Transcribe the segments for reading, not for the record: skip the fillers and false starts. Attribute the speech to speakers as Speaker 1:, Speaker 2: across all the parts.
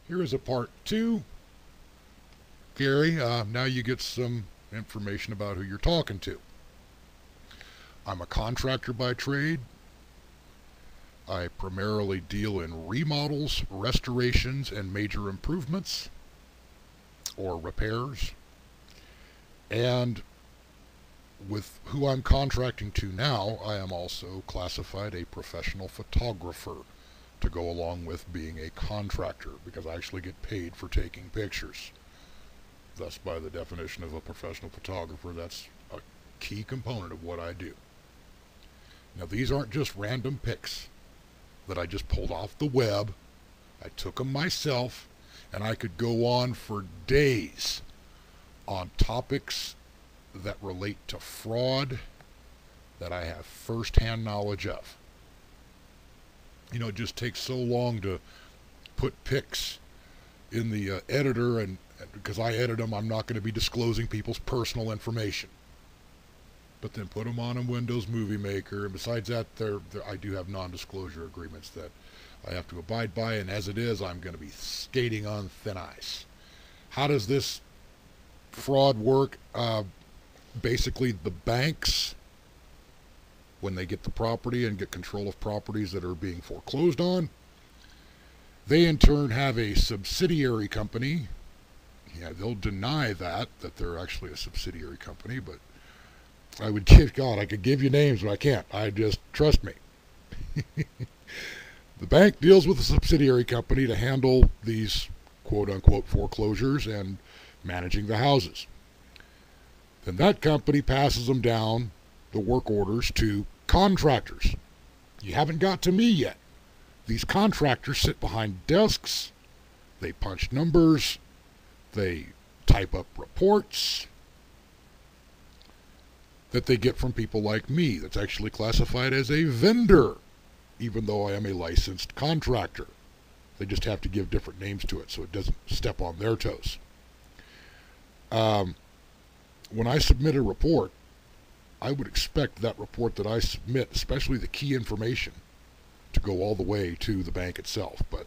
Speaker 1: Here is a part two. Gary, now you get some information about who you're talking to. I'm a contractor by trade. I primarily deal in remodels, restorations, and major improvements or repairs. And with who I'm contracting to now, I am also classified a professional photographer to go along with being a contractor because I actually get paid for taking pictures. Thus, by the definition of a professional photographer, that's a key component of what I do. Now, these aren't just random pics that I just pulled off the web. I took them myself, and I could go on for days on topics that relate to fraud that I have first-hand knowledge of. You know, it just takes so long to put pics in the editor, and because I edit them, I'm not going to be disclosing people's personal information. But then put them on a Windows Movie Maker, and besides that, I do have non-disclosure agreements that I have to abide by, and as it is, I'm going to be skating on thin ice. How does this fraud work? Basically, the banks, when they get the property and get control of properties that are being foreclosed on, they in turn have a subsidiary company. Yeah, they'll deny that they're actually a subsidiary company, but I would give, God, I could give you names, but I can't. I just, trust me. The bank deals with a subsidiary company to handle these quote-unquote foreclosures and managing the houses. Then that company passes them down, the work orders, to contractors. You haven't got to me yet. These contractors sit behind desks, they punch numbers, they type up reports that they get from people like me that's actually classified as a vendor, even though I am a licensed contractor. They just have to give different names to it so it doesn't step on their toes. When I submit a report, I would expect that report that I submit, especially the key information, to go all the way to the bank itself. But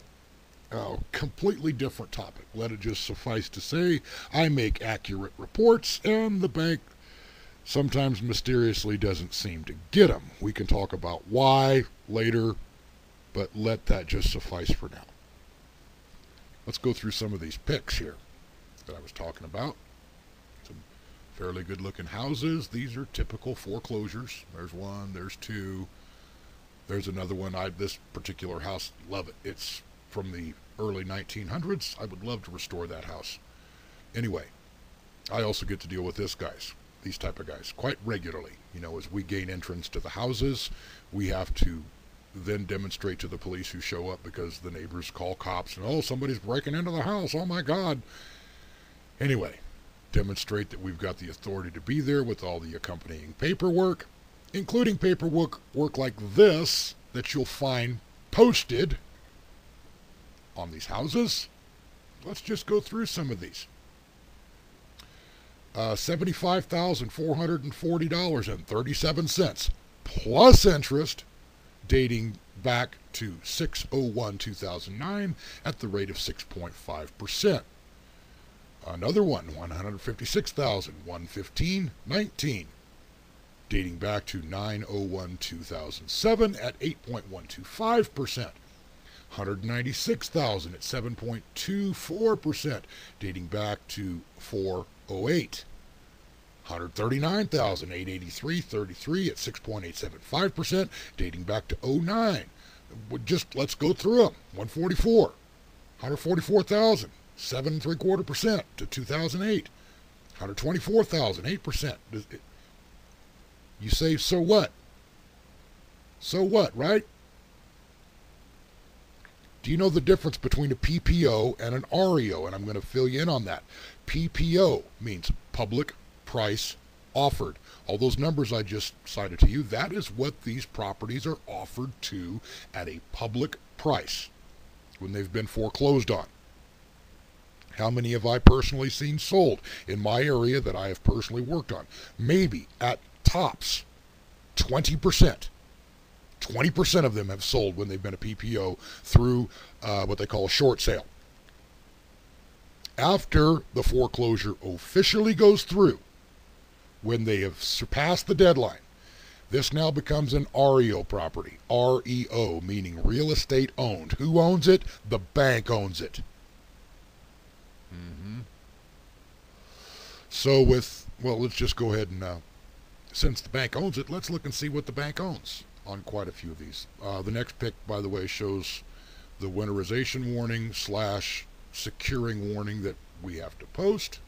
Speaker 1: completely different topic. Let it just suffice to say, I make accurate reports, and the bank sometimes mysteriously doesn't seem to get them. We can talk about why later, but let that just suffice for now. Let's go through some of these pics here that I was talking about. Some fairly good looking houses. These are typical foreclosures. There's one, there's two, there's another one. This particular house, love it. It's from the early 1900s. I would love to restore that house. Anyway, I also get to deal with these type of guys quite regularly. You know, as we gain entrance to the houses, we have to then demonstrate to the police who show up because the neighbors call cops and, oh, somebody's breaking into the house, oh my God. Anyway, demonstrate that we've got the authority to be there with all the accompanying paperwork, including paperwork like this that you'll find posted on these houses. Let's just go through some of these. $75,440.37 plus interest, dating back to 6/01/2009 at the rate of 6.5%. Another one, $156,115.19, dating back to 9/01/2007 at 8.125%. $196,000 at 7.24%, dating back to 4/08. $139,883.33 at 6.875%, dating back to 09. Let's go through them. $144,000, 7.75% to 2008. $124,000, 8%. You say, so what? So what, right? Do you know the difference between a PPO and an REO? And I'm going to fill you in on that. PPO means public price offered. All those numbers I just cited to you, that is what these properties are offered to at a public price when they've been foreclosed on. How many have I personally seen sold in my area that I have personally worked on? Maybe at tops 20%. 20% of them have sold when they've been a PPO through what they call a short sale. After the foreclosure officially goes through, when they have surpassed the deadline, this now becomes an REO property. REO, meaning real estate owned. Who owns it? The bank owns it. So let's just go ahead and, since the bank owns it, let's look and see what the bank owns on quite a few of these. The next pic, by the way, shows the winterization warning / securing warning that we have to post,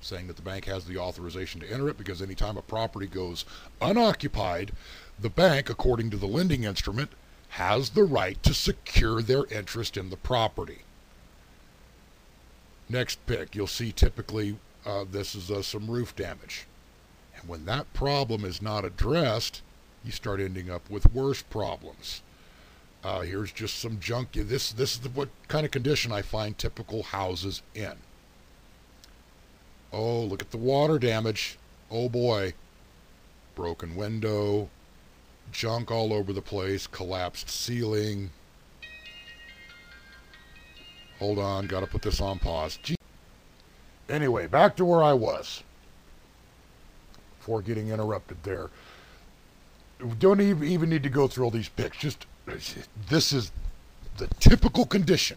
Speaker 1: saying that the bank has the authorization to enter it, because anytime a property goes unoccupied, the bank, according to the lending instrument, has the right to secure their interest in the property. Next pic, you'll see typically this is some roof damage. And when that problem is not addressed, you start ending up with worse problems. Here's just some junk. This is what kind of condition I find typical houses in. Oh, look at the water damage. Oh boy. Broken window, junk all over the place, collapsed ceiling. Hold on, gotta put this on pause. Anyway, back to where I was before getting interrupted there. We don't even need to go through all these pics. This is the typical condition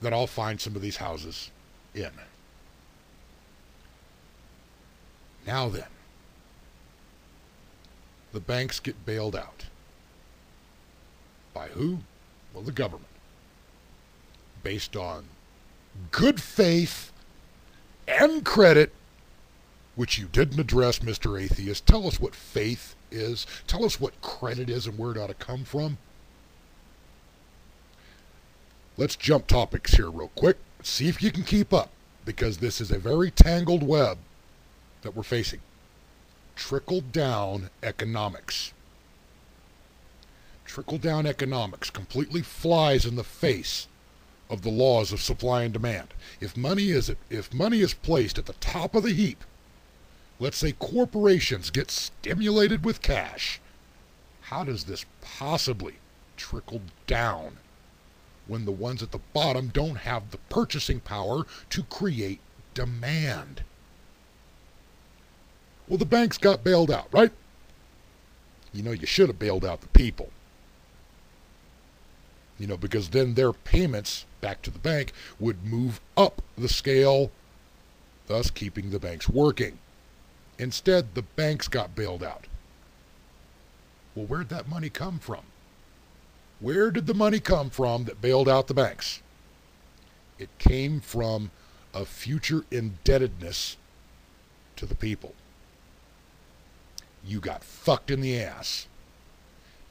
Speaker 1: that I'll find some of these houses in. Now then, the banks get bailed out. By who? Well, the government. Based on good faith and credit, which you didn't address, Mr. Atheist. Tell us what faith is. Tell us what credit is and where it ought to come from. Let's jump topics here real quick. See if you can keep up, because this is a very tangled web that we're facing. Trickle-down economics. Trickle-down economics completely flies in the face of the laws of supply and demand. If money is placed at the top of the heap, let's say corporations get stimulated with cash, how does this possibly trickle down when the ones at the bottom don't have the purchasing power to create demand? Well, the banks got bailed out, right? You should have bailed out the people. Because then their payments back to the bank would move up the scale, thus keeping the banks working. Instead, the banks got bailed out. Well, where'd that money come from? Where did the money come from that bailed out the banks? It came from a future indebtedness to the people. You got fucked in the ass.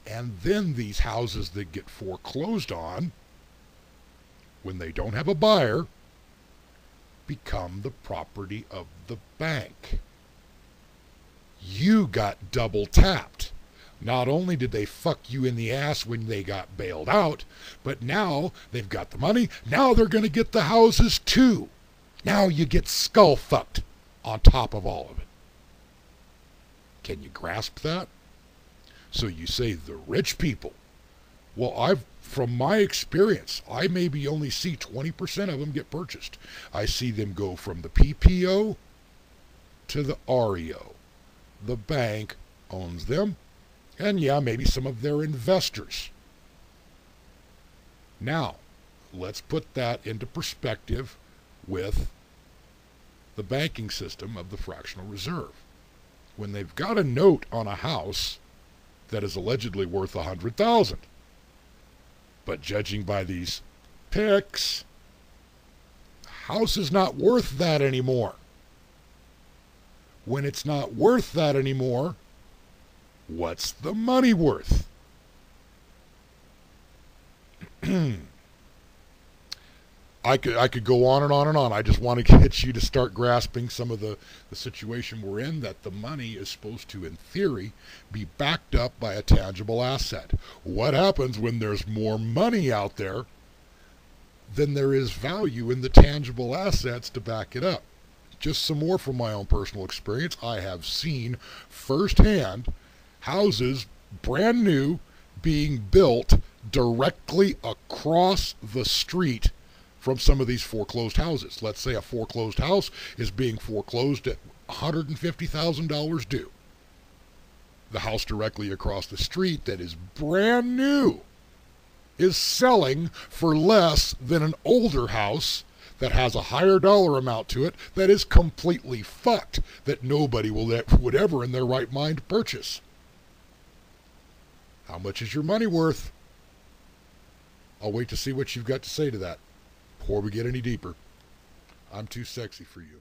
Speaker 1: And then these houses that get foreclosed on, when they don't have a buyer, become the property of the bank. You got double tapped. Not only did they fuck you in the ass when they got bailed out, but now they've got the money. Now they're going to get the houses too. Now you get skull fucked on top of all of it. Can you grasp that? So you say the rich people. Well, from my experience, I maybe only see 20% of them get purchased. I see them go from the PPO to the REO. The bank owns them, and yeah, maybe some of their investors. Now, let's put that into perspective with the banking system of the fractional reserve. When they've got a note on a house that is allegedly worth $100,000, but judging by these pics, the house is not worth that anymore. When it's not worth that anymore, what's the money worth? I could go on and on and on. I just want to get you to start grasping some of the situation we're in, that the money is supposed to, in theory, be backed up by a tangible asset. What happens when there's more money out there than there is value in the tangible assets to back it up? Just some more from my own personal experience. I have seen firsthand houses, brand new, being built directly across the street from some of these foreclosed houses. Let's say a foreclosed house is being foreclosed at $150,000 due. The house directly across the street that is brand new is selling for less than an older house that has a higher dollar amount to it that is completely fucked, that nobody would ever in their right mind purchase. How much is your money worth? I'll wait to see what you've got to say to that before we get any deeper. I'm too sexy for you.